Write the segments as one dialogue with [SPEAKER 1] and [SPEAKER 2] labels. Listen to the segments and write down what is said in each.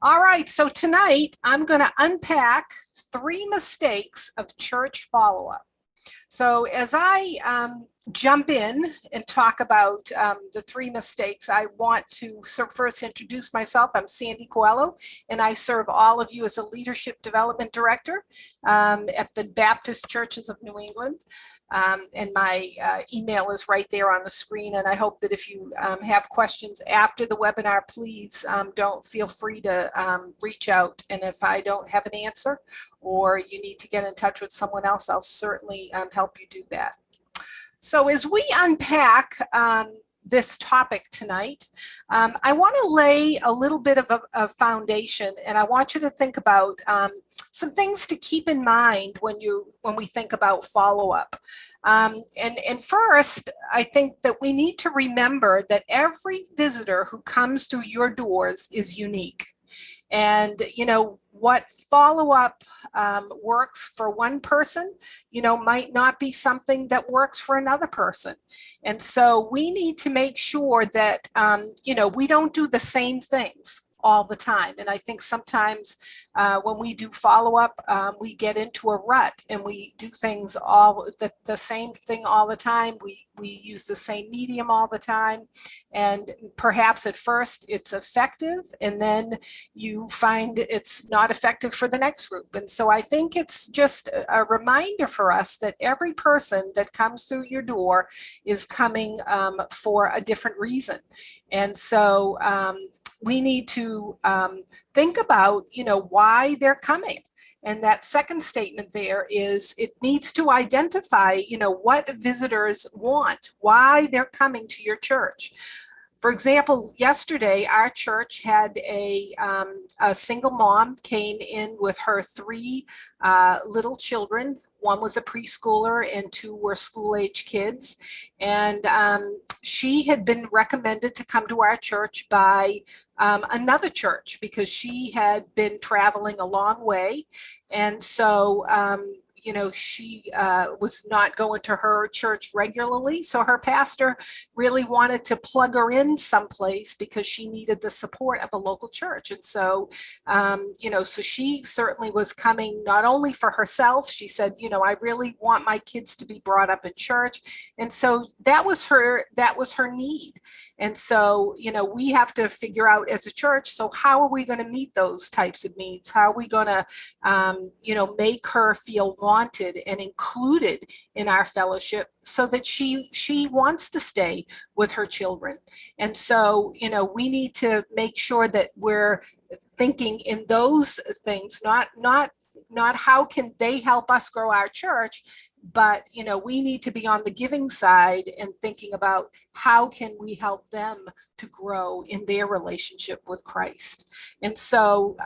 [SPEAKER 1] All right, so tonight I'm going to unpack 3 mistakes of church follow-up. So as I jump in and talk about the 3 mistakes, I want to first introduce myself. I'm Sandy Coelho, and I serve all of you as a Leadership Development Director at the Baptist Churches of New England. And my email is right there on the screen. And I hope that if you have questions after the webinar, please don't feel free to reach out. And if I don't have an answer or you need to get in touch with someone else, I'll certainly help you do that. So as we unpack this topic tonight, I want to lay a little bit of a foundation, and I want you to think about some things to keep in mind when we think about follow-up. And first, I think that we need to remember that every visitor who comes through your doors is unique. And, what follow-up works for one person, might not be something that works for another person. And so we need to make sure that, we don't do the same things all the time. And I think sometimes when we do follow-up, we get into a rut and we do things the same thing all the time. We use the same medium all the time. And perhaps at first it's effective, and then you find it's not effective for the next group. And so I think it's just a reminder for us that every person that comes through your door is coming for a different reason. And so we need to think about, why they're coming. And that second statement there is it needs to identify, what visitors want, why they're coming to your church. For example, yesterday, our church had a single mom came in with her 3 little children. One was a preschooler and 2 were school-age kids. And she had been recommended to come to our church by another church because she had been traveling a long way. And so, she was not going to her church regularly. So her pastor really wanted to plug her in someplace because she needed the support of a local church. And so, so she certainly was coming not only for herself. She said, I really want my kids to be brought up in church. And so that was her need. And so, we have to figure out as a church, so how are we going to meet those types of needs? How are we going to, make her feel wanted and included in our fellowship so that she wants to stay with her children? And so, we need to make sure that we're thinking in those things, not how can they help us grow our church, but we need to be on the giving side and thinking about how can we help them to grow in their relationship with Christ. And so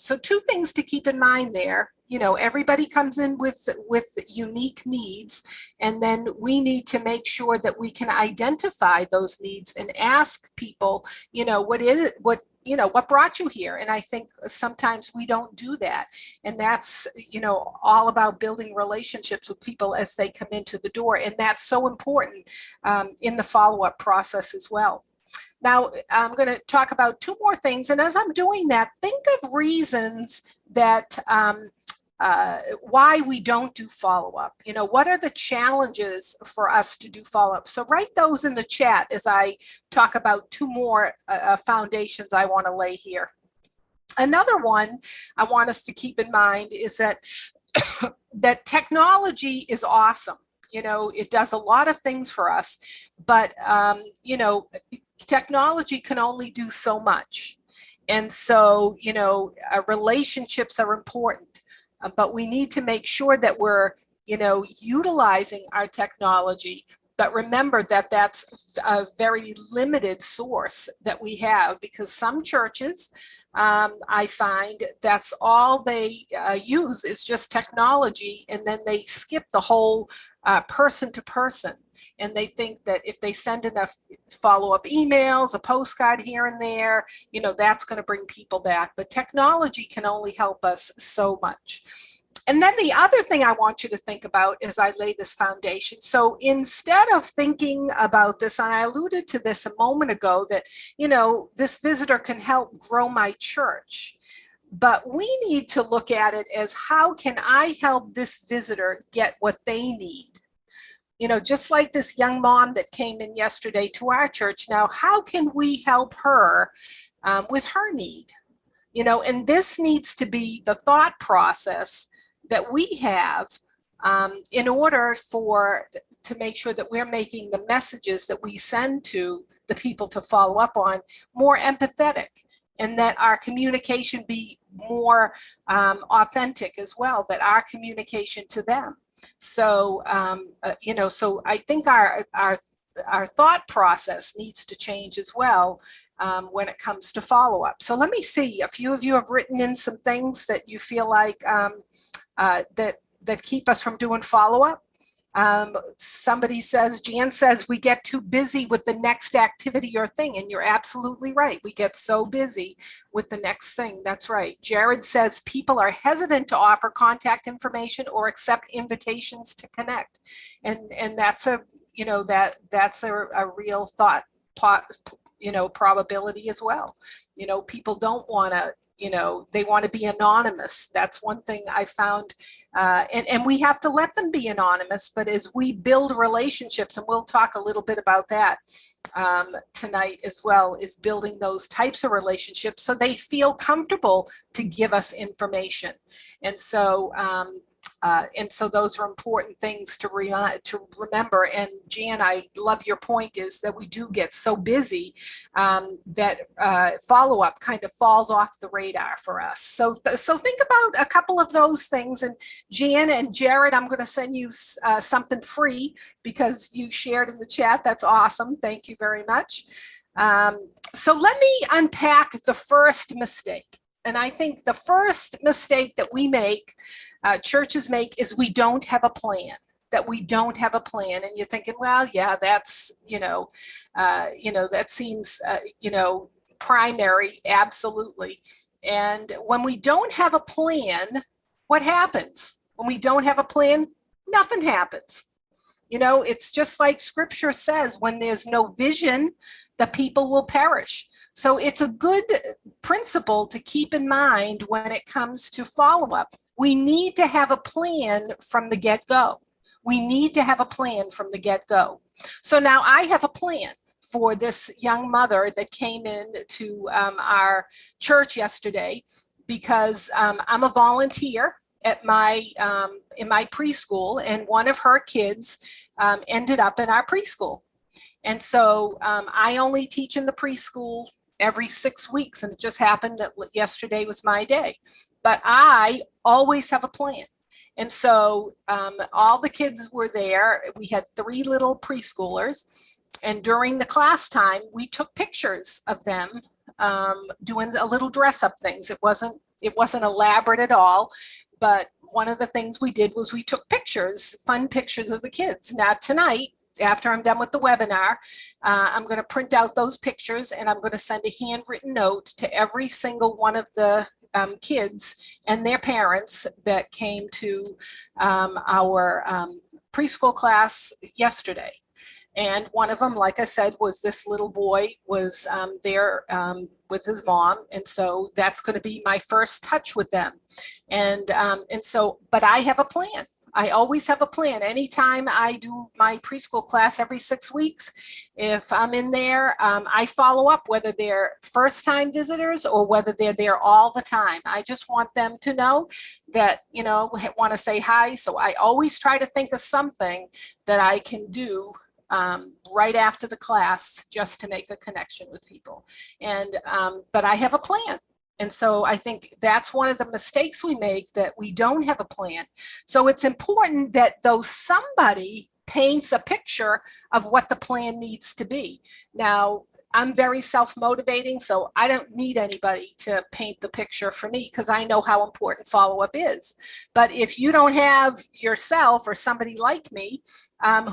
[SPEAKER 1] 2 things to keep in mind there. Everybody comes in with unique needs, and then we need to make sure that we can identify those needs and ask people, what brought you here? And I think sometimes we don't do that. And that's, all about building relationships with people as they come into the door. And that's so important in the follow-up process as well. Now, I'm going to talk about 2 more things. And as I'm doing that, think of reasons that why we don't do follow-up. What are the challenges for us to do follow-up? So write those in the chat as I talk about 2 more foundations I want to lay here. Another one I want us to keep in mind is that that technology is awesome. It does a lot of things for us, but technology can only do so much. And so, relationships are important. But we need to make sure that we're, utilizing our technology. But remember that that's a very limited source that we have, because some churches, I find that's all they use is just technology, and then they skip the whole person to person. And they think that if they send enough follow-up emails, a postcard here and there, that's going to bring people back. But technology can only help us so much. And then the other thing I want you to think about as I lay this foundation. So instead of thinking about this, and I alluded to this a moment ago, that, this visitor can help grow my church. But we need to look at it as, how can I help this visitor get what they need? Just like this young mom that came in yesterday to our church. Now, how can we help her with her need? And this needs to be the thought process that we have in order to make sure that we're making the messages that we send to the people to follow up on more empathetic, and that our communication be more authentic as well, that our communication to them. So, so I think our thought process needs to change as well when it comes to follow-up. So let me see, a few of you have written in some things that you feel like that keep us from doing follow-up. Somebody says, Jan says, we get too busy with the next activity or thing. And you're absolutely right. We get so busy with the next thing. That's right. Jared says people are hesitant to offer contact information or accept invitations to connect. And that's a, that's a real thought, probability as well. People don't want to, they want to be anonymous. That's one thing I found. And we have to let them be anonymous, but as we build relationships, and we'll talk a little bit about that tonight as well, is building those types of relationships so they feel comfortable to give us information. And so those are important things to remember. And Jan, I love your point, is that we do get so busy that follow-up kind of falls off the radar for us. So think about a couple of those things. And Jan and Jared, I'm going to send you something free because you shared in the chat. That's awesome. Thank you very much. So let me unpack the first mistake. And I think the first mistake that we make, churches make, is we don't have a plan. That we don't have a plan. And you're thinking, well, yeah, that's, that seems, primary. Absolutely. And when we don't have a plan, what happens? When we don't have a plan, nothing happens. It's just like scripture says, when there's no vision, the people will perish. So it's a good principle to keep in mind when it comes to follow-up. We need to have a plan from the get-go. We need to have a plan from the get-go. So now I have a plan for this young mother that came in to our church yesterday, because I'm a volunteer at in my preschool, and one of her kids ended up in our preschool. And so I only teach in the preschool every 6 weeks, and it just happened that yesterday was my day. But I always have a plan. And so all the kids were there. We had 3 little preschoolers, and during the class time, we took pictures of them doing a little dress-up things. It wasn't elaborate at all, but one of the things we did was we took pictures, fun pictures of the kids. Now tonight, after I'm done with the webinar, I'm going to print out those pictures, and I'm going to send a handwritten note to every single one of the kids and their parents that came to our preschool class yesterday. And one of them, like I said, was this little boy was there with his mom. And so that's going to be my first touch with them. And so, but I have a plan. I always have a plan. Anytime I do my preschool class every 6 weeks, if I'm in there, I follow up, whether they're first-time visitors or whether they're there all the time. I just want them to know that, want to say hi. So I always try to think of something that I can do right after the class just to make a connection with people. And but I have a plan. And so I think that's one of the mistakes we make, that we don't have a plan. So it's important that though somebody paints a picture of what the plan needs to be. Now, I'm very self-motivating, so I don't need anybody to paint the picture for me, because I know how important follow-up is. But if you don't have yourself or somebody like me,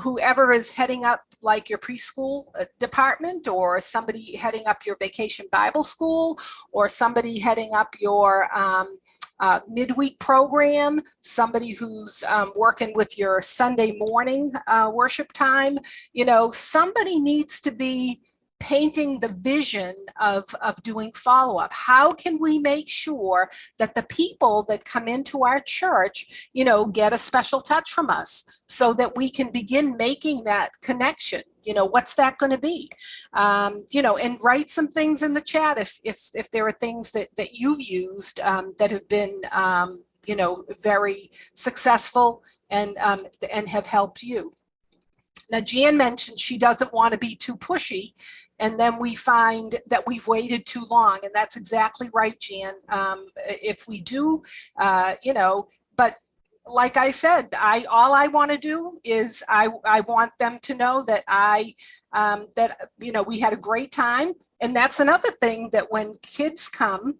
[SPEAKER 1] whoever is heading up like your preschool department, or somebody heading up your vacation Bible school, or somebody heading up your midweek program, somebody who's working with your Sunday morning worship time. Somebody needs to be painting the vision of doing follow-up. How can we make sure that the people that come into our church, get a special touch from us so that we can begin making that connection? What's that going to be? And write some things in the chat if there are things that you've used that have been, very successful and have helped you. Now, Jan mentioned she doesn't want to be too pushy, and then we find that we've waited too long, and that's exactly right, Jan. If we do, but like I said, all I want to do is I want them to know that we had a great time, and that's another thing, that when kids come,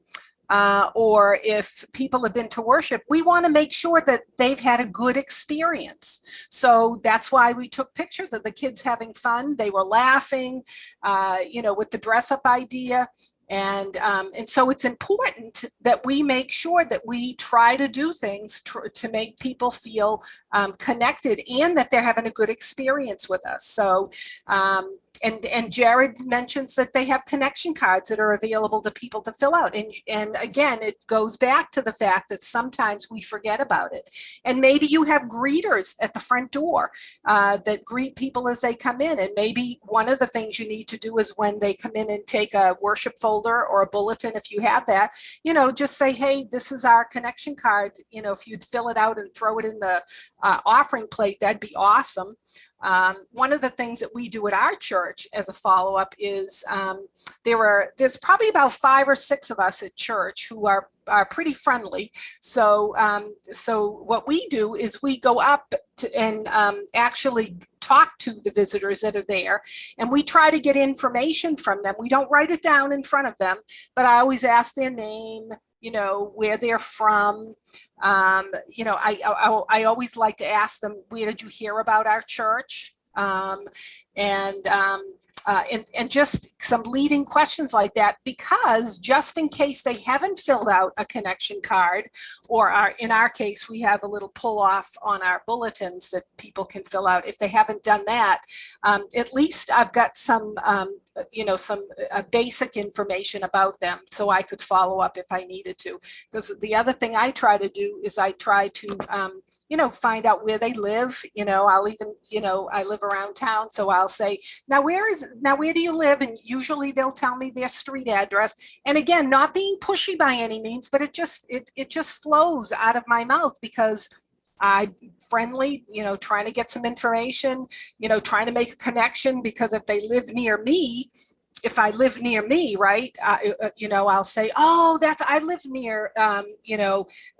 [SPEAKER 1] or if people have been to worship, we want to make sure that they've had a good experience. So that's why we took pictures of the kids having fun. They were laughing, with the dress up idea. And so it's important that we make sure that we try to do things to make people feel connected, and that they're having a good experience with us. So, and Jared mentions that they have connection cards that are available to people to fill out. And again, it goes back to the fact that sometimes we forget about it. And maybe you have greeters at the front door that greet people as they come in. And maybe one of the things you need to do is when they come in and take a worship folder or a bulletin, if you have that, just say, hey, this is our connection card. If you'd fill it out and throw it in the offering plate, that'd be awesome. One of the things that we do at our church as a follow-up is there's probably about 5 or 6 of us at church who are pretty friendly. So what we do is we go up and actually talk to the visitors that are there, and we try to get information from them. We don't write it down in front of them, but I always ask their name, where they're from. I always like to ask them, where did you hear about our church? And just some leading questions like that, because just in case they haven't filled out a connection card, or in our case, we have a little pull off on our bulletins that people can fill out. If they haven't done that, at least I've got some basic information about them, so I could follow up if I needed to. Because the other thing I try to do is I try to, find out where they live. I'll even, I live around town, so I'll say, now where do you live? And usually they'll tell me their street address. And again, not being pushy by any means, but it just flows out of my mouth, because I'm friendly, trying to get some information, trying to make a connection, because if they live near me, if I live near me, right, I'll say, oh, I live near,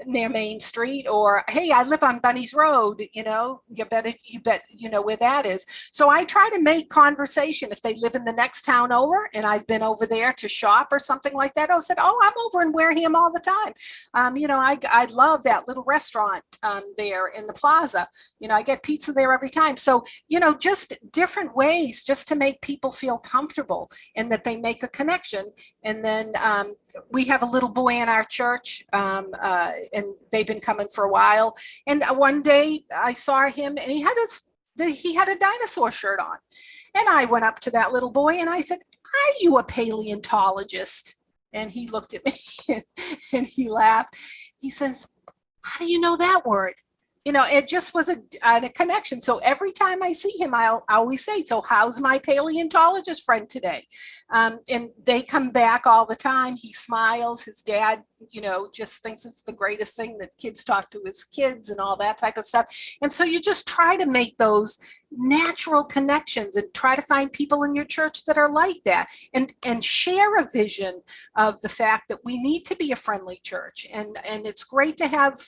[SPEAKER 1] near Main Street, or, hey, I live on Bunny's Road, you bet you know where that is. So I try to make conversation. If they live in the next town over and I've been over there to shop or something like that, I'll say, oh, I'm over in Wareham all the time. I love that little restaurant there in the plaza. I get pizza there every time. So, just different ways just to make people feel comfortable, and that they make a connection. And then we have a little boy in our church, and they've been coming for a while. And one day I saw him, and he had a dinosaur shirt on. And I went up to that little boy and I said, are you a paleontologist? And he looked at me and he laughed. He says, how do you know that word? It just was a connection. So every time I see him, I always say, so how's my paleontologist friend today? And they come back all the time. He smiles. His dad, just thinks it's the greatest thing that kids talk to his kids and all that type of stuff. And so you just try to make those natural connections and try to find people in your church that are like that, and share a vision of the fact that we need to be a friendly church. And it's great to have,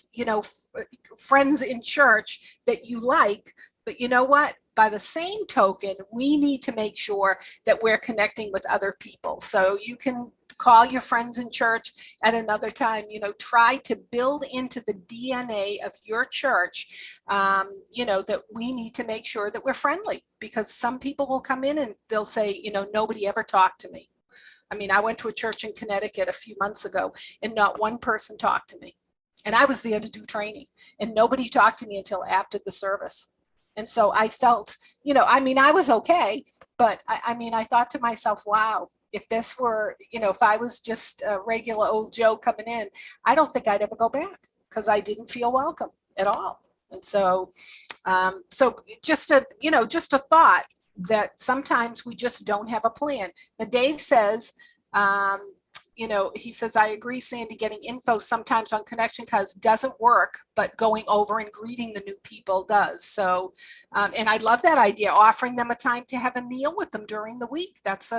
[SPEAKER 1] friends in church that you like, but you know what? By the same token, we need to make sure that we're connecting with other people. So you can call your friends in church at another time, try to build into the DNA of your church, that we need to make sure that we're friendly, because some people will come in and they'll say, nobody ever talked to me. I mean, I went to a church in Connecticut a few months ago and not one person talked to me. And I was there to do training, and nobody talked to me until after the service. And so I felt, I was okay, but I thought to myself, wow, if this were, if I was just a regular old Joe coming in, I don't think I'd ever go back, because I didn't feel welcome at all. And so, just a thought that sometimes we just don't have a plan. Now, Dave says, he says, I agree, Sandy, getting info sometimes on connection cards doesn't work, but going over and greeting the new people does. So, and I love that idea, offering them a time to have a meal with them during the week. That's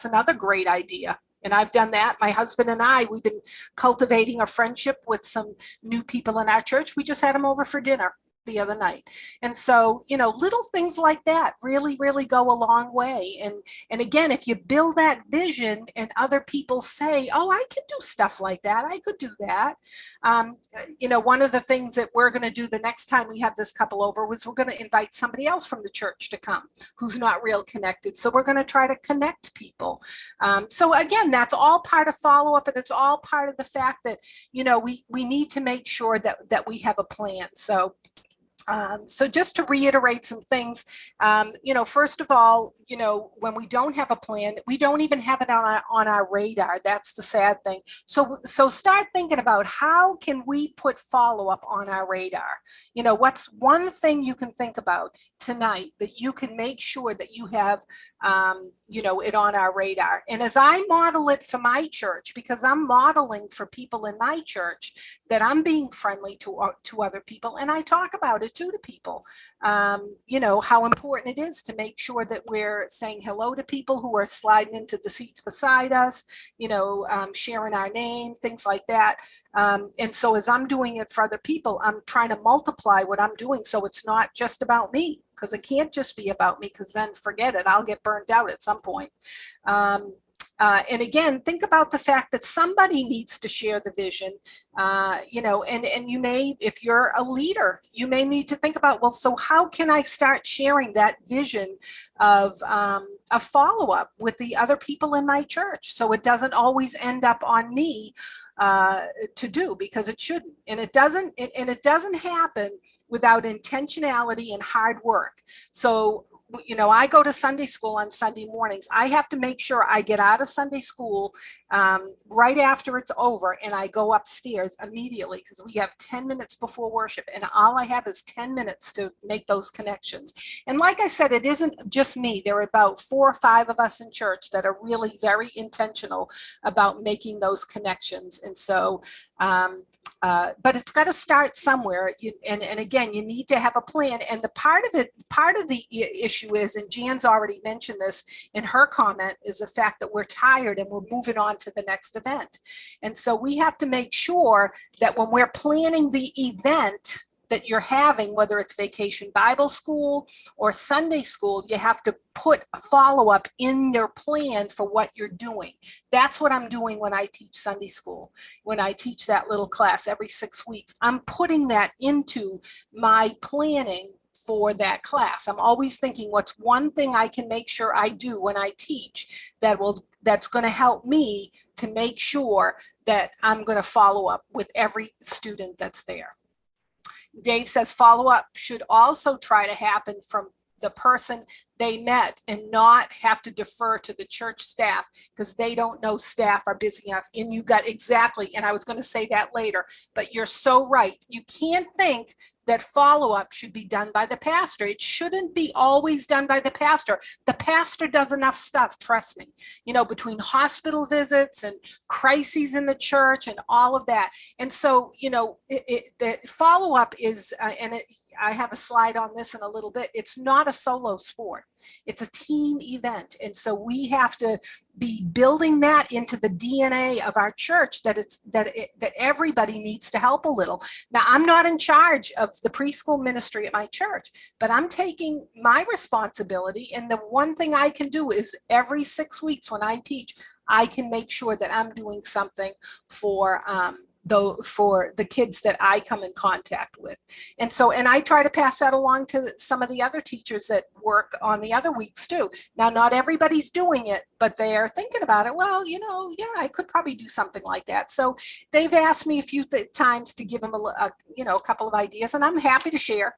[SPEAKER 1] another great idea. And I've done that. My husband and I, we've been cultivating a friendship with some new people in our church. We just had them over for dinner the other night. And so, little things like that really, really go a long way. And again, if you build that vision and other people say, oh, I could do stuff like that, I could do that. One of the things that we're going to do the next time we have this couple over was we're going to invite somebody else from the church to come who's not real connected. So we're going to try to connect people. So again, that's all part of follow-up, and it's all part of the fact that, we need to make sure that we have a plan. So just to reiterate some things, first of all, when we don't have a plan, we don't even have it on our radar. That's the sad thing. So start thinking about, how can we put follow-up on our radar? What's one thing you can think about tonight that you can make sure that you have, it on our radar? And as I model it for my church, because I'm modeling for people in my church that I'm being friendly to other people, and I talk about it too to people, how important it is to make sure that we're saying hello to people who are sliding into the seats beside us, sharing our name, things like that. And so as I'm doing it for other people, I'm trying to multiply what I'm doing so it's not just about me, because it can't just be about me, because then forget it, I'll get burned out at some point. And again, think about the fact that somebody needs to share the vision, and you may, if you're a leader, you may need to think about, well, so how can I start sharing that vision of a follow-up with the other people in my church, so it doesn't always end up on me to do, because it shouldn't. And it doesn't happen without intentionality and hard work. So I go to Sunday school on Sunday mornings. I have to make sure I get out of Sunday school right after it's over, and I go upstairs immediately, because we have 10 minutes before worship, and all I have is 10 minutes to make those connections. And like I said, it isn't just me. There are about 4 or 5 of us in church that are really very intentional about making those connections. And so, but it's got to start somewhere. And again, you need to have a plan. And part of the issue is, and Jan's already mentioned this in her comment, is the fact that we're tired and we're moving on to the next event. And so we have to make sure that when we're planning the event that you're having, whether it's Vacation Bible School or Sunday school, you have to put a follow-up in your plan for what you're doing. That's what I'm doing when I teach Sunday school. When I teach that little class every 6 weeks, I'm putting that into my planning for that class. I'm always thinking, what's one thing I can make sure I do when I teach that's going to help me to make sure that I'm going to follow up with every student that's there. Dave says follow-up should also try to happen from the person they met and not have to defer to the church staff, because they don't know staff are busy enough. And you got exactly, and I was going to say that later, but you're so right. You can't think that follow-up should be done by the pastor. It shouldn't be always done by the pastor. The pastor does enough stuff, trust me, between hospital visits and crises in the church and all of that. And so, the follow-up is, I have a slide on this in a little bit, it's not a solo sport. It's a team event. And so we have to be building that into the DNA of our church, that everybody needs to help a little. Now, I'm not in charge of the preschool ministry at my church, but I'm taking my responsibility. And the one thing I can do is every 6 weeks when I teach, I can make sure that I'm doing something for though for the kids that I come in contact with. And I try to pass that along to some of the other teachers that work on the other weeks too. Now, not everybody's doing it, but they are thinking about it. Well, yeah, I could probably do something like that. So they've asked me a few times to give them a couple of ideas, and I'm happy to share,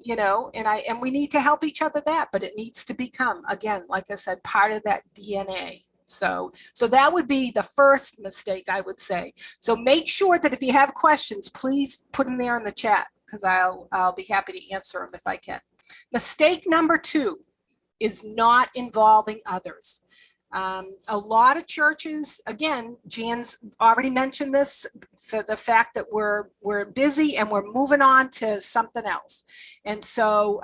[SPEAKER 1] and we need to help each other but it needs to become, again, like I said, part of that DNA. So that would be the first mistake, I would say. So make sure that if you have questions, please put them there in the chat, because I'll be happy to answer them if I can. Mistake number 2 is not involving others. A lot of churches, again, Jan's already mentioned this, for the fact that we're busy and we're moving on to something else. And so,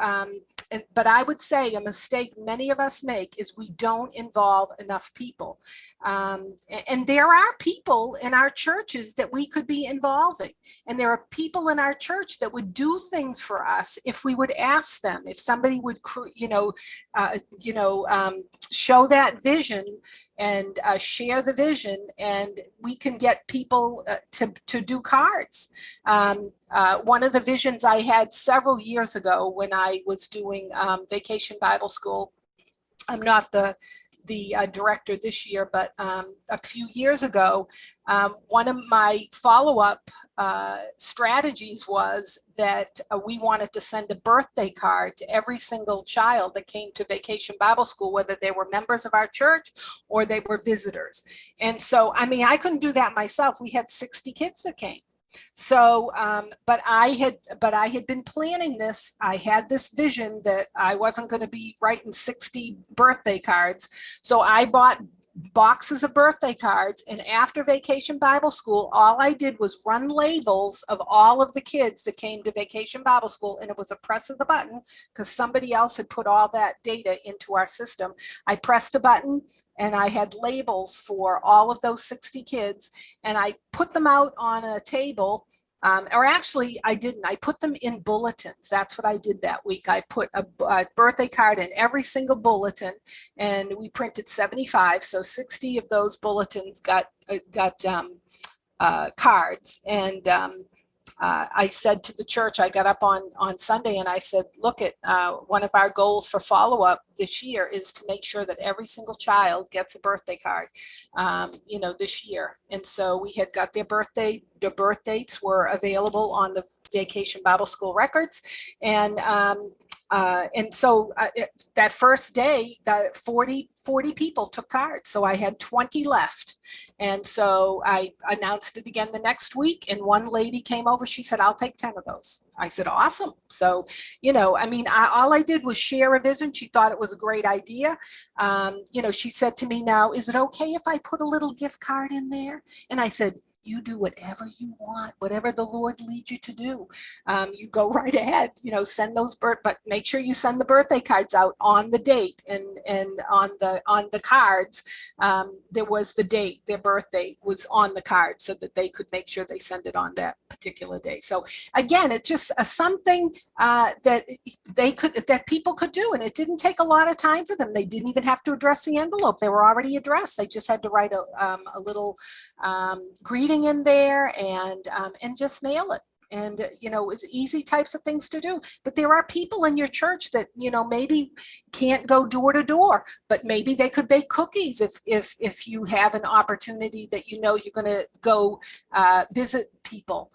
[SPEAKER 1] but I would say a mistake many of us make is we don't involve enough people. And there are people in our churches that we could be involving. And there are people in our church that would do things for us if we would ask them, if somebody would, show that vision and share the vision, and we can get people to do cards. One of the visions I had several years ago when I was doing Vacation Bible School, I'm not the director this year, but a few years ago, one of my follow-up strategies was that we wanted to send a birthday card to every single child that came to Vacation Bible School, whether they were members of our church or they were visitors. And so, I couldn't do that myself. We had 60 kids that came. So, but I had been planning this. I had this vision that I wasn't going to be writing 60 birthday cards. So I bought boxes of birthday cards, and after Vacation Bible School, all I did was run labels of all of the kids that came to Vacation Bible School, and it was a press of the button, because somebody else had put all that data into our system. I pressed a button and I had labels for all of those 60 kids, and I put them out on a table. Or actually, I didn't. I put them in bulletins. That's what I did that week. I put a birthday card in every single bulletin, and we printed 75. So 60 of those bulletins got cards. And I said to the church, I got up on Sunday and I said, look, one of our goals for follow-up this year is to make sure that every single child gets a birthday card, this year. And so we had got their birth dates were available on the Vacation Bible School records. And so that first day, 40 people took cards. So I had 20 left. And so I announced it again the next week. And one lady came over. She said, I'll take 10 of those. I said, awesome. So, all I did was share a vision. She thought it was a great idea. She said to me, now, is it okay if I put a little gift card in there? And I said, you do whatever you want, whatever the Lord leads you to do. You go right ahead, send those but make sure you send the birthday cards out on the date, and on the cards, there was the date, their birthday was on the card, so that they could make sure they send it on that particular day. So again, it's just something that people could do, and it didn't take a lot of time for them. They didn't even have to address the envelope. They were already addressed. They just had to write a little greeting in there and just mail it. And, it's easy types of things to do. But there are people in your church that, maybe can't go door to door, but maybe they could bake cookies if you have an opportunity that you're going to go visit people.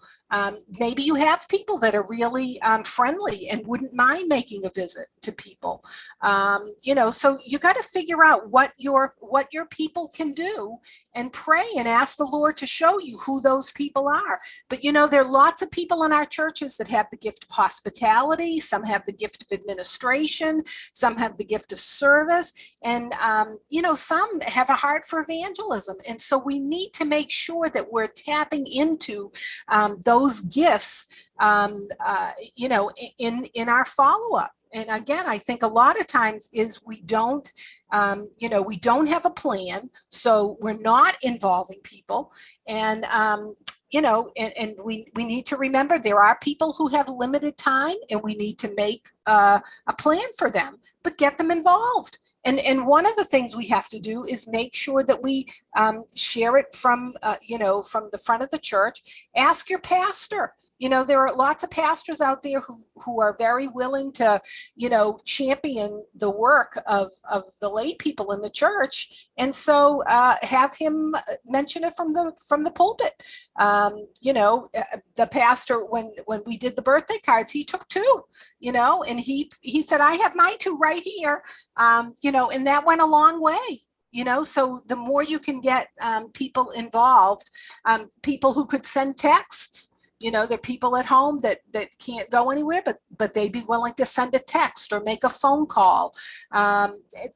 [SPEAKER 1] Maybe you have people that are really friendly and wouldn't mind making a visit to people. So you got to figure out what your people can do, and pray and ask the Lord to show you who those people are. But there are lots of people in our churches that have the gift of hospitality. Some have the gift of administration. Some have the gift of service, and some have a heart for evangelism. And so we need to make sure that we're tapping into those gifts, in our follow-up. And again, I think a lot of times is we don't have a plan, so we're not involving people. And we need to remember there are people who have limited time, and we need to make a plan for them, but get them involved. And one of the things we have to do is make sure that we share it from, from the front of the church. Ask your pastor. There are lots of pastors out there who are very willing to, champion the work of the lay people in the church. And so have him mention it from the pulpit. The pastor, when we did the birthday cards, he took two, and he said, I have my two right here, and that went a long way. So the more you can get people involved, people who could send texts. There are people at home that can't go anywhere, but they'd be willing to send a text or make a phone call,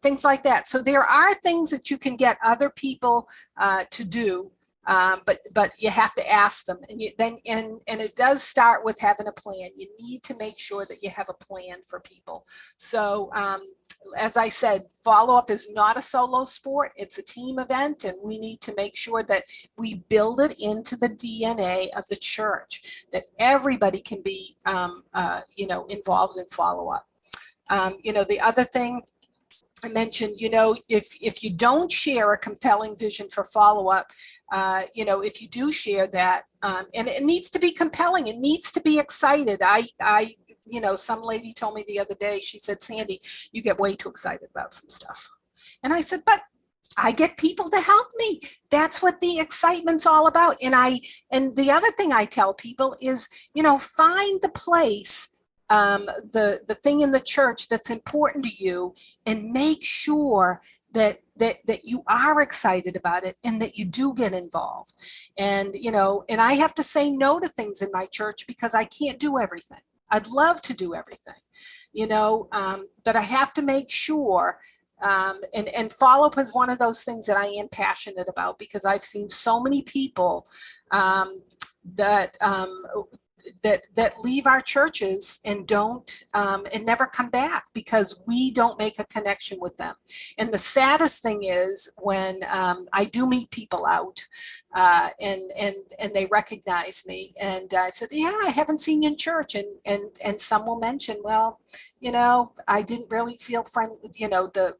[SPEAKER 1] things like that. So there are things that you can get other people to do, but you have to ask them. And it does start with having a plan. You need to make sure that you have a plan for people. So as I said, follow-up is not a solo sport. It's a team event, and we need to make sure that we build it into the DNA of the church, that everybody can be, involved in follow-up. The other thing I mentioned, if you don't share a compelling vision for follow-up, if you do share that, and it needs to be compelling, it needs to be excited. Some lady told me the other day, she said, Sandy, you get way too excited about some stuff. And I said, but I get people to help me. That's what the excitement's all about. And the other thing I tell people is, find the place, the thing in the church that's important to you, and make sure that you are excited about it and that you do get involved. And, and I have to say no to things in my church because I can't do everything. I'd love to do everything, but I have to make sure. And follow-up is one of those things that I am passionate about, because I've seen so many people that leave our churches and don't and never come back because we don't make a connection with them. And the saddest thing is when I do meet people out and they recognize me, and I said, yeah, I haven't seen you in church, and some will mention, well, I didn't really feel the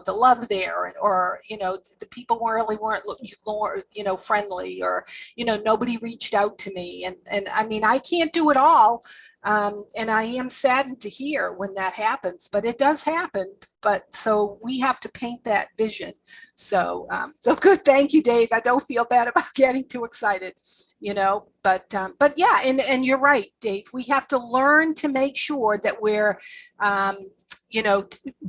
[SPEAKER 1] love there, or the people weren't friendly, or nobody reached out to me, and I mean, I can't do it all, and I am saddened to hear when that happens, but it does happen. But so we have to paint that vision. So good. Thank you, Dave. I don't feel bad about getting too excited, but yeah, and you're right, Dave. We have to learn to make sure that we're,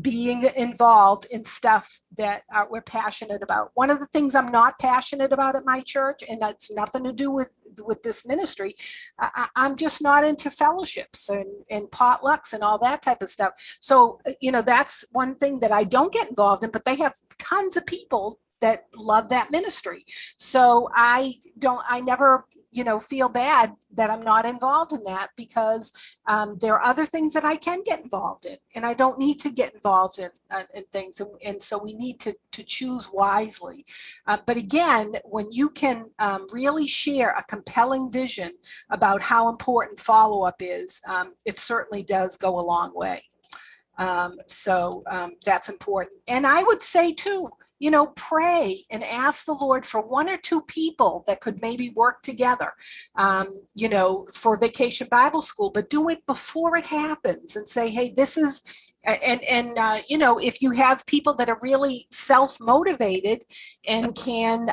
[SPEAKER 1] being involved in stuff that we're passionate about. One of the things I'm not passionate about at my church, and that's nothing to do with this ministry, I'm just not into fellowships and potlucks and all that type of stuff. So, that's one thing that I don't get involved in, but they have tons of people that love that ministry. So I never, feel bad that I'm not involved in that, because there are other things that I can get involved in, and I don't need to get involved in things. And so we need to choose wisely. But again, when you can really share a compelling vision about how important follow-up is, it certainly does go a long way. So that's important. And I would say too, pray and ask the Lord for one or two people that could maybe work together, for Vacation Bible School, but do it before it happens and say, hey, this is, and if you have people that are really self-motivated and can,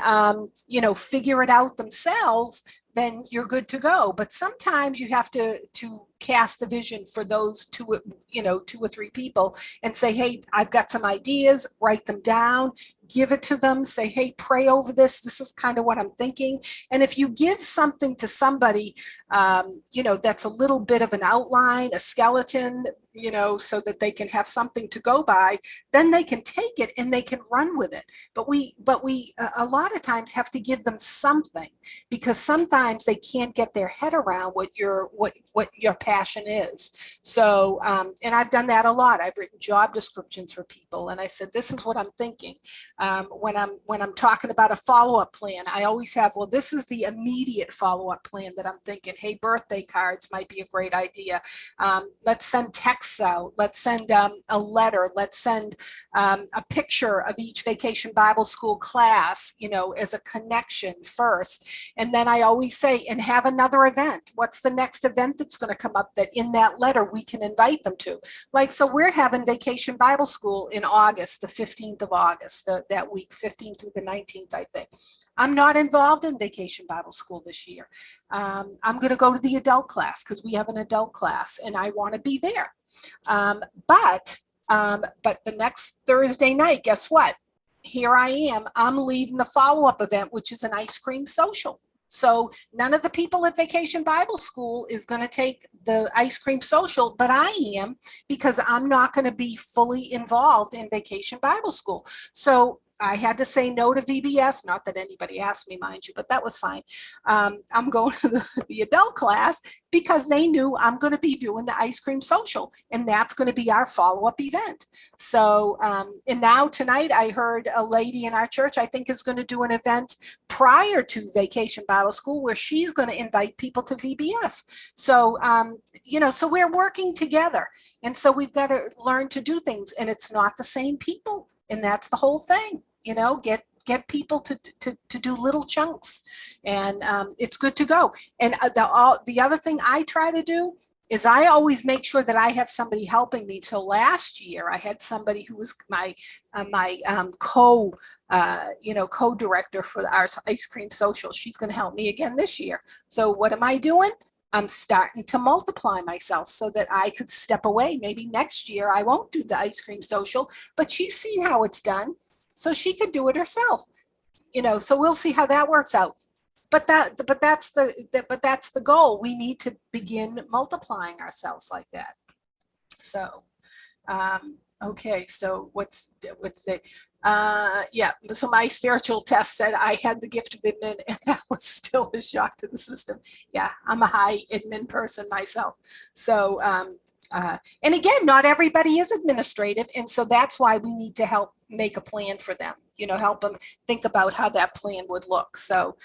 [SPEAKER 1] figure it out themselves, then you're good to go. But sometimes you have to cast the vision for those two or three people and say, hey, I've got some ideas, write them down, give it to them, say, hey, pray over this. This is kind of what I'm thinking. And if you give something to somebody, that's a little bit of an outline, a skeleton, so that they can have something to go by, then they can take it and they can run with it. But we a lot of times have to give them something, because sometimes they can't get their head around what your passion is. So, and I've done that a lot. I've written job descriptions for people, and I said, this is what I'm thinking. When I'm talking about a follow-up plan, I always have, well, this is the immediate follow-up plan that I'm thinking, hey, birthday cards might be a great idea. Let's send texts out. Let's send a letter. Let's send a picture of each Vacation Bible School class, as a connection first. And then I always say, and have another event. What's the next event that's going to come up that in that letter we can invite them to? Like, so we're having Vacation Bible School in August, the 15th of August, that week, 15th through the 19th, I think. I'm not involved in Vacation Bible School this year. I'm going to go to the adult class because we have an adult class and I want to be there. But the next Thursday night, guess what? Here I am. I'm leading the follow-up event, which is an ice cream social. So none of the people at Vacation Bible School is going to take the ice cream social, but I am, because I'm not going to be fully involved in Vacation Bible School. So I had to say no to VBS, not that anybody asked me, mind you, but that was fine. I'm going to the adult class because they knew I'm going to be doing the ice cream social, and that's going to be our follow-up event. So, and now tonight I heard a lady in our church, I think, is going to do an event prior to Vacation Bible School where she's going to invite people to VBS. So, so we're working together. And so we've got to learn to do things, and it's not the same people. And that's the whole thing, get people to do little chunks, and it's good to go. And the other thing I try to do is I always make sure that I have somebody helping me. So last year I had somebody who was my co-director for our ice cream social. She's going to help me again this year. So what am I doing? I'm starting to multiply myself so that I could step away. Maybe next year I won't do the ice cream social, but she's seen how it's done, so she could do it herself. So we'll see how that works out. But that's the goal. We need to begin multiplying ourselves like that. So, okay. So what's the yeah. So my spiritual test said I had the gift of admin, and that was still a shock to the system. Yeah, I'm a high admin person myself. So, and again, not everybody is administrative, and so that's why we need to help make a plan for them. Help them think about how that plan would look. So,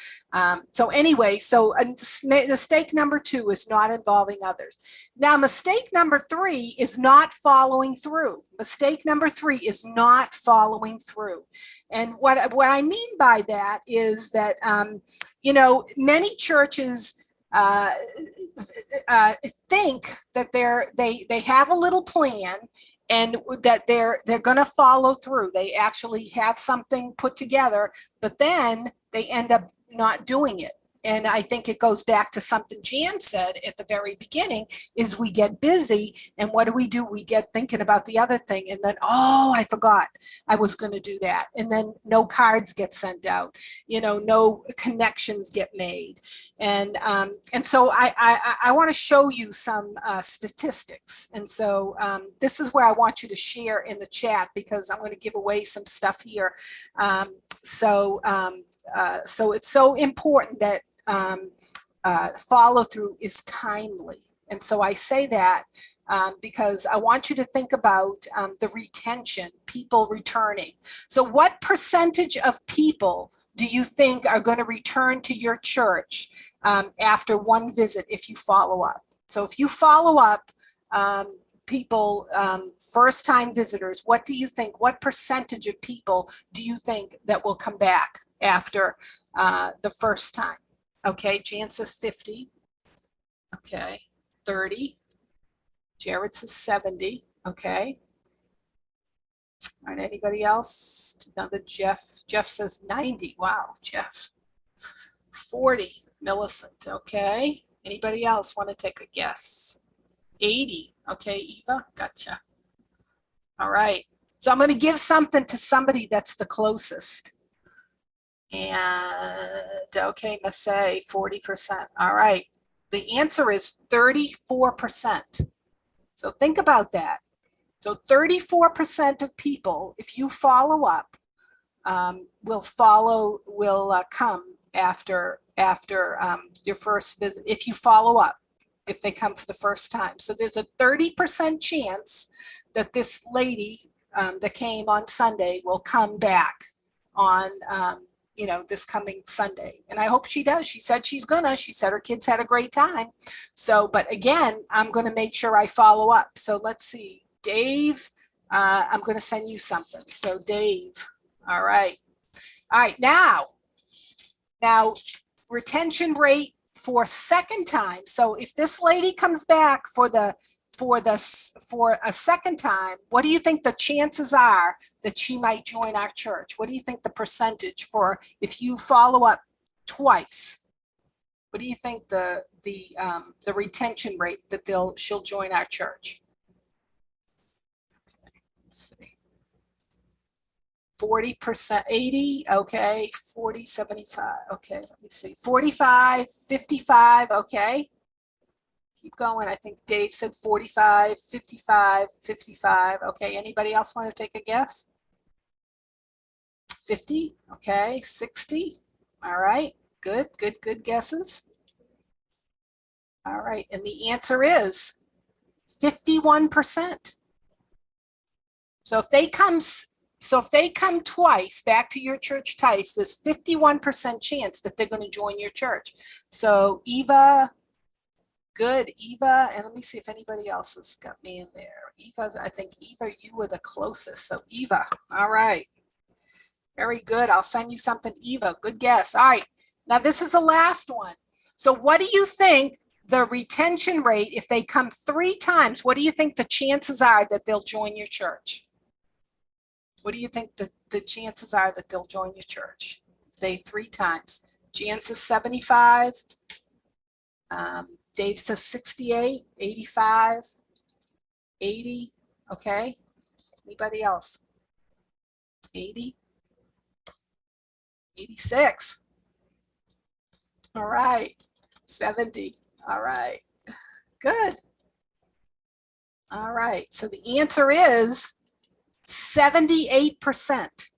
[SPEAKER 1] anyway, so mistake number 2 is not involving others. Now, mistake number 3 is not following through. Mistake number 3 is not following through. And what I mean by that is that, many churches think that they have a little plan and that they're going to follow through. They actually have something put together, but then they end up not doing it. And I think it goes back to something Jan said at the very beginning, is we get busy, and what do? We get thinking about the other thing, and then, oh, I forgot I was going to do that. And then no cards get sent out, no connections get made. And so I want to show you some statistics. And so this is where I want you to share in the chat, because I'm going to give away some stuff here. So it's so important that follow through is timely. And so I say that because I want you to think about the retention, people returning. So what percentage of people do you think are going to return to your church after one visit if you follow up? So if you follow up, people, first-time visitors, what do you think? What percentage of people do you think that will come back after the first time? Okay, Jan says 50. Okay, 30. Jared says 70. Okay. All right, anybody else? Another Jeff. Jeff says 90. Wow, Jeff. 40. Millicent. Okay. Anybody else want to take a guess? 80. Okay, Eva. Gotcha. All right. So I'm going to give something to somebody that's the closest. And okay, Massey, 40%. All right. The answer is 34%. So think about that. So 34% of people, if you follow up, will come after your first visit. If you follow up, if they come for the first time. So there's a 30% chance that this lady that came on Sunday will come back on, this coming Sunday. And I hope she does. She said she's gonna. She said her kids had a great time. So, but again, I'm going to make sure I follow up. So let's see. Dave, I'm going to send you something. So Dave, all right. All right, now retention rate for second time. So if this lady comes back for a second time, what do you think the chances are that she might join our church? What do you think the percentage for if you follow up twice? What do you think the retention rate that she'll join our church? Okay, let's see. 40%, 80, okay, 40, 75, okay, let me see, 45, 55, okay. Keep going. I think Dave said 45, 55, 55. Okay, anybody else want to take a guess? 50, okay, 60. All right, good guesses. All right, and the answer is 51%. So if they come twice back to your church twice, there's 51% chance that they're going to join your church. So Eva, good, Eva, and let me see if anybody else has got me in there. Eva, I think Eva, you were the closest. So Eva, all right. Very good. I'll send you something, Eva. Good guess. All right. Now this is the last one. So what do you think the retention rate, if they come 3 times, what do you think the chances are that they'll join your church? What do you think the chances are that they'll join your church? If they 3 times. Jan says 75. Dave says 68, 85, 80. Okay. Anybody else? 80, 86. All right. 70. All right. Good. All right. So the answer is 78%.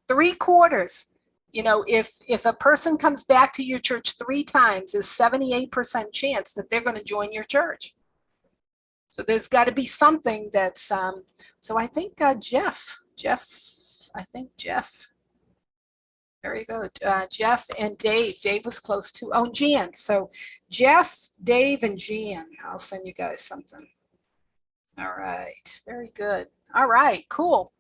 [SPEAKER 1] 3/4. If a person comes back to your church 3 times, is 78% chance that they're going to join your church. So there's got to be something that's, so I think Jeff, very good. Jeff and Dave. Dave was close too. Oh, Jan. So Jeff, Dave, and Jan. I'll send you guys something. All right. Very good. All right. Cool.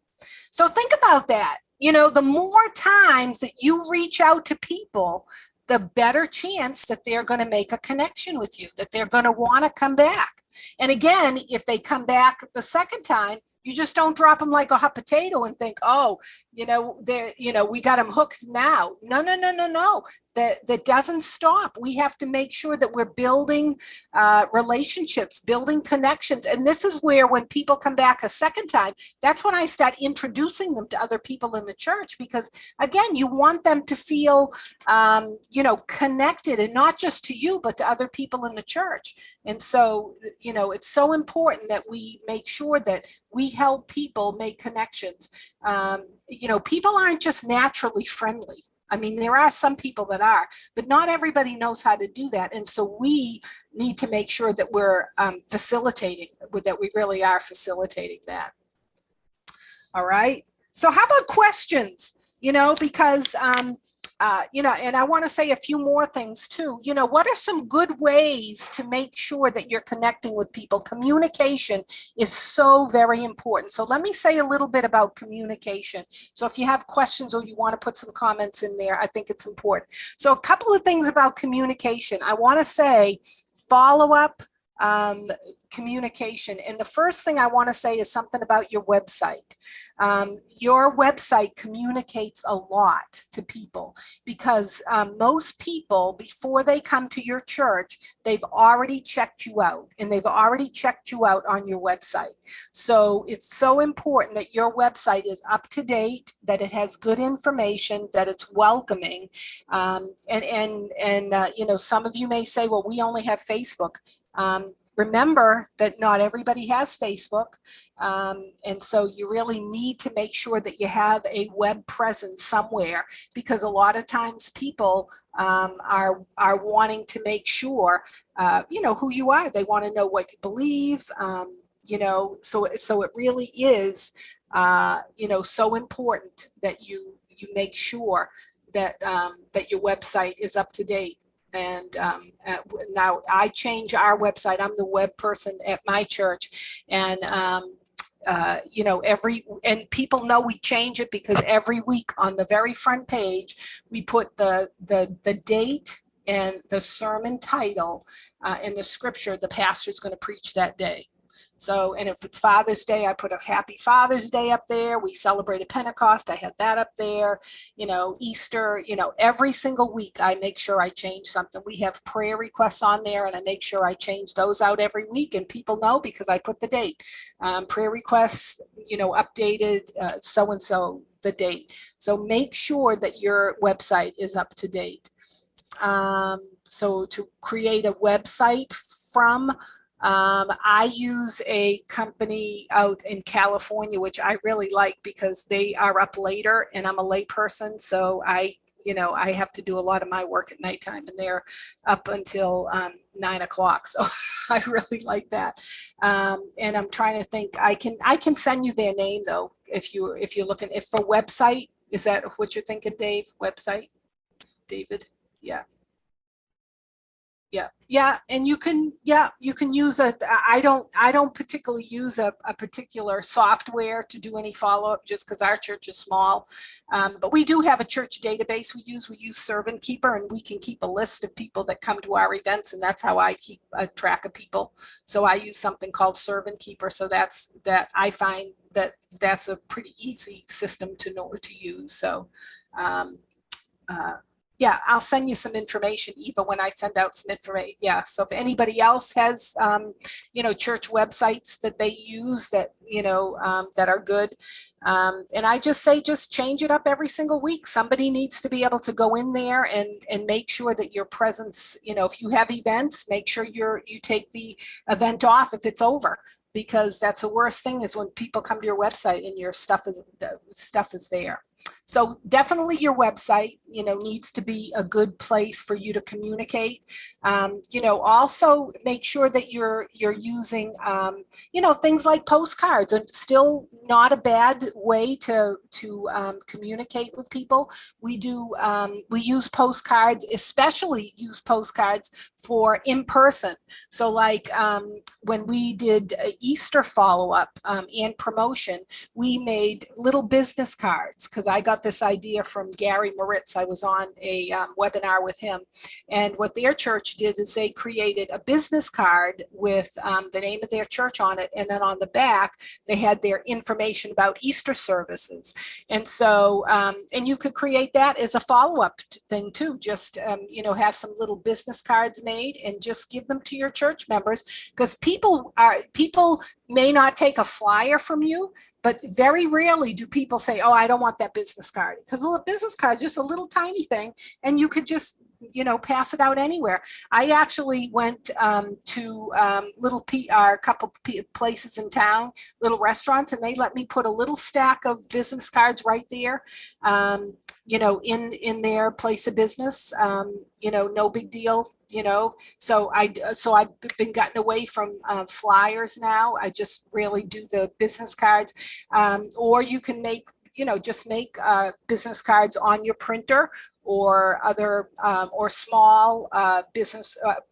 [SPEAKER 1] So think about that. The more times that you reach out to people, the better chance that they're going to make a connection with you, that they're going to want to come back. And again, if they come back the second time, you just don't drop them like a hot potato and think, oh, we got them hooked now. No. That doesn't stop. We have to make sure that we're building relationships, building connections. And this is where when people come back a second time, that's when I start introducing them to other people in the church, because again, you want them to feel, connected, and not just to you, but to other people in the church. And so, it's so important that we make sure that we help people make connections. People aren't just naturally friendly. I mean, there are some people that are, but not everybody knows how to do that. And so we need to make sure that we're facilitating, that we really are facilitating that. All right. So how about questions? Because, and I want to say a few more things too. What are some good ways to make sure that you're connecting with people? Communication is so very important. So let me say a little bit about communication. So if you have questions or you want to put some comments in there, I think it's important. So a couple of things about communication. I want to say follow-up communication. And the first thing I want to say is something about your website. Your website communicates a lot to people, because most people, before they come to your church, they've already checked you out, and they've already checked you out on your website. So it's so important that your website is up to date, that it has good information, that it's welcoming. Some of you may say, well, we only have Facebook. Remember that not everybody has Facebook, and so you really need to make sure that you have a web presence somewhere, because a lot of times people are wanting to make sure who you are. They want to know what you believe, so it really is so important that you you make sure that that your website is up to date. And now I change our website. I'm the web person at my church, and and people know we change it because every week on the very front page we put the date and the sermon title and the scripture the pastor's going to preach that day. So, and if it's Father's Day, I put a Happy Father's Day up there. We celebrated Pentecost. I had that up there. Easter, every single week I make sure I change something. We have prayer requests on there, and I make sure I change those out every week, and people know because I put the date. Prayer requests, updated so-and-so the date. So make sure that your website is up to date. So to create a website from, I use a company out in California, which I really like because they are up later and I'm a late person. So I have to do a lot of my work at nighttime, and they're up until 9 o'clock. So I really like that. And I'm trying to think, I can send you their name though, if you're looking, if for website, is that what you're thinking, Dave? Website, David? Yeah. Yeah. And you can use I don't particularly use a particular software to do any follow-up, just because our church is small. But we do have a church database we use Servant Keeper, and we can keep a list of people that come to our events, and that's how I keep a track of people. So I use something called Servant Keeper. So I find that's a pretty easy system to use. So yeah, I'll send you some information, Eva, when I send out some information. Yeah, so if anybody else has, church websites that they use that, that are good. And I just say, just change it up every single week. Somebody needs to be able to go in there and make sure that your presence, if you have events, make sure you take the event off if it's over. Because that's the worst thing, is when people come to your website and your stuff is there. So definitely your website, needs to be a good place for you to communicate. Also make sure that you're using, things like postcards, and still not a bad way to communicate with people. We use postcards, especially use postcards for in person. So like when we did Easter follow-up and promotion, we made little business cards, because I got this idea from Gary Moritz. I was on a webinar with him, and what their church did is they created a business card with the name of their church on it, and then on the back they had their information about Easter services. And so and you could create that as a follow-up thing too, just have some little business cards made and just give them to your church members, because people may not take a flyer from you, but very rarely do people say, oh, I don't want that business card, because a business card is just a little tiny thing, and you could just pass it out anywhere. I actually went to a couple places in town, little restaurants, and they let me put a little stack of business cards right there, in their place of business. No big deal. So I've been gotten away from flyers now. I just really do the business cards, or you can make just make business cards on your printer, or other or small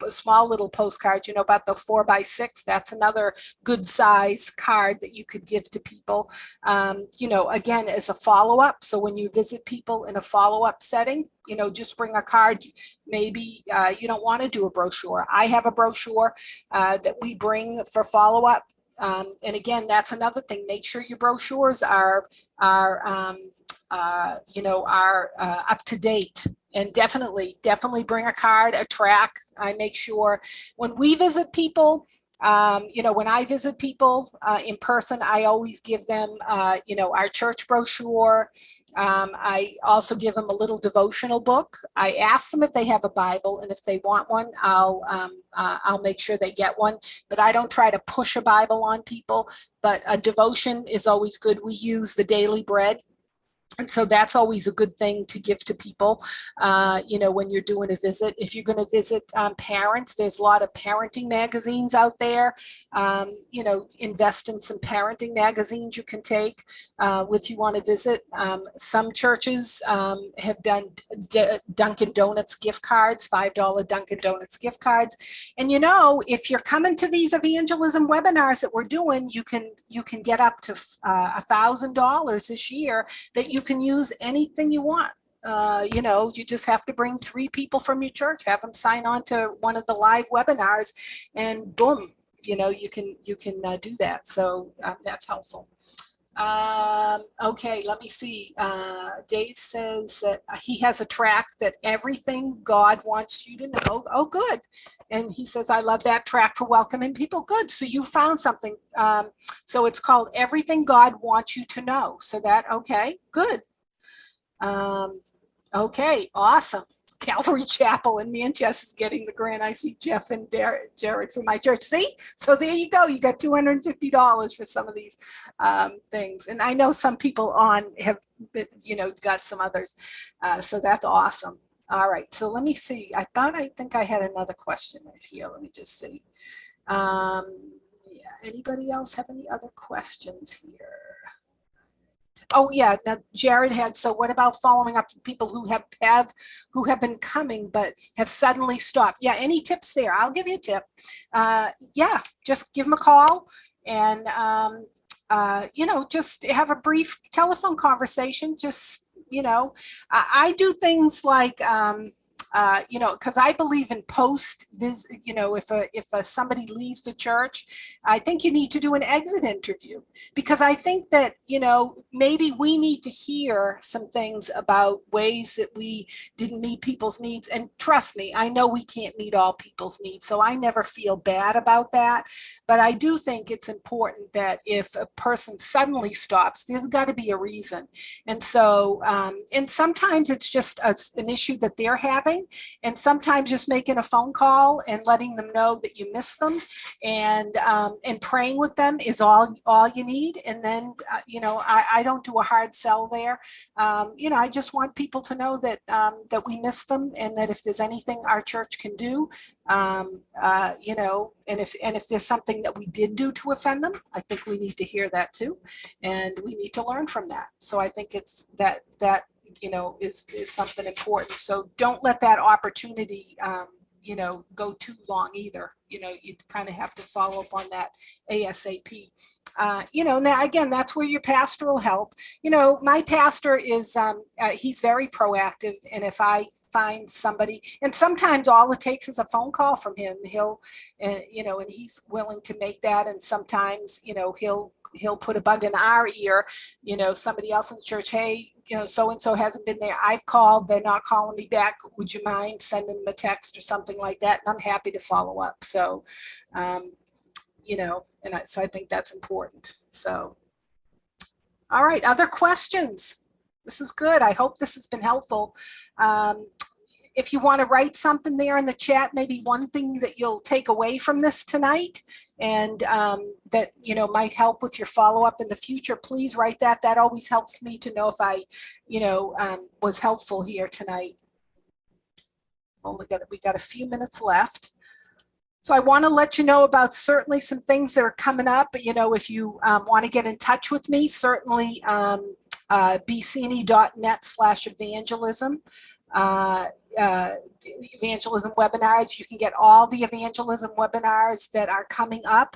[SPEAKER 1] small little postcards, about the 4x6. That's another good size card that you could give to people, again, as a follow-up. So when you visit people in a follow-up setting, just bring a card. Maybe you don't want to do a brochure. I have a brochure that we bring for follow-up. And again, that's another thing. Make sure your brochures are up to date. And definitely bring a card, a track. I make sure when we visit people, when I visit people in person, I always give them, our church brochure. I also give them a little devotional book. I ask them if they have a Bible, and if they want one, I'll make sure they get one. But I don't try to push a Bible on people. But a devotion is always good. We use the Daily Bread. And so that's always a good thing to give to people, when you're doing a visit. If you're going to visit parents, there's a lot of parenting magazines out there. Invest in some parenting magazines you can take with you on a visit. Some churches have done Dunkin' Donuts gift cards, $5 Dunkin' Donuts gift cards. And if you're coming to these evangelism webinars that we're doing, you can get up to $1,000 this year that you can use anything you want. You just have to bring 3 people from your church, have them sign on to one of the live webinars, and boom, you can do that. So that's helpful. Okay, let me see. Dave says that he has a track that everything God wants you to know. Oh, good. And he says, I love that track for welcoming people. Good. So you found something. So it's called Everything God Wants You to Know. So okay, good. Okay, awesome. Calvary Chapel in Manchester is getting the grant. I see Jeff and Jared from my church. See? So there you go. You got $250 for some of these things. And I know some people have, got some others. So that's awesome. All right. So let me see. I think I had another question right here. Let me just see. Yeah. Anybody else have any other questions here? Oh yeah, now Jared had, so what about following up with people who have been coming but have suddenly stopped? Yeah, any tips there? I'll give you a tip. Yeah, just give them a call and just have a brief telephone conversation. Just I do things like because I believe in if somebody leaves the church, I think you need to do an exit interview, because I think that, maybe we need to hear some things about ways that we didn't meet people's needs. And trust me, I know we can't meet all people's needs, so I never feel bad about that. But I do think it's important that if a person suddenly stops, there's got to be a reason. And so, and sometimes it's just an issue that they're having. And sometimes just making a phone call and letting them know that you miss them, and praying with them is all you need. And then I don't do a hard sell there. I just want people to know that we miss them, and that if there's anything our church can do, and if there's something that we did do to offend them, I think we need to hear that too, and we need to learn from that. So I think it's that is something important. So don't let that opportunity, go too long either. You kind of have to follow up on that ASAP. Now again, that's where your pastor will help. My pastor is, he's very proactive. And if I find somebody, and sometimes all it takes is a phone call from him, he'll, and he's willing to make that. And sometimes, he'll put a bug in our ear, somebody else in the church, hey, so-and-so hasn't been there. I've called, they're not calling me back. Would you mind sending them a text or something like that? And I'm happy to follow up. So, so I think that's important. So, all right, other questions? This is good. I hope this has been helpful. If you want to write something there in the chat, maybe one thing that you'll take away from this tonight, and that might help with your follow-up in the future, please write that. That always helps me to know if I was helpful here tonight. We got a few minutes left. So I want to let you know about certainly some things that are coming up. If you want to get in touch with me, certainly bcne.net/evangelism. Evangelism webinars. You can get all the evangelism webinars that are coming up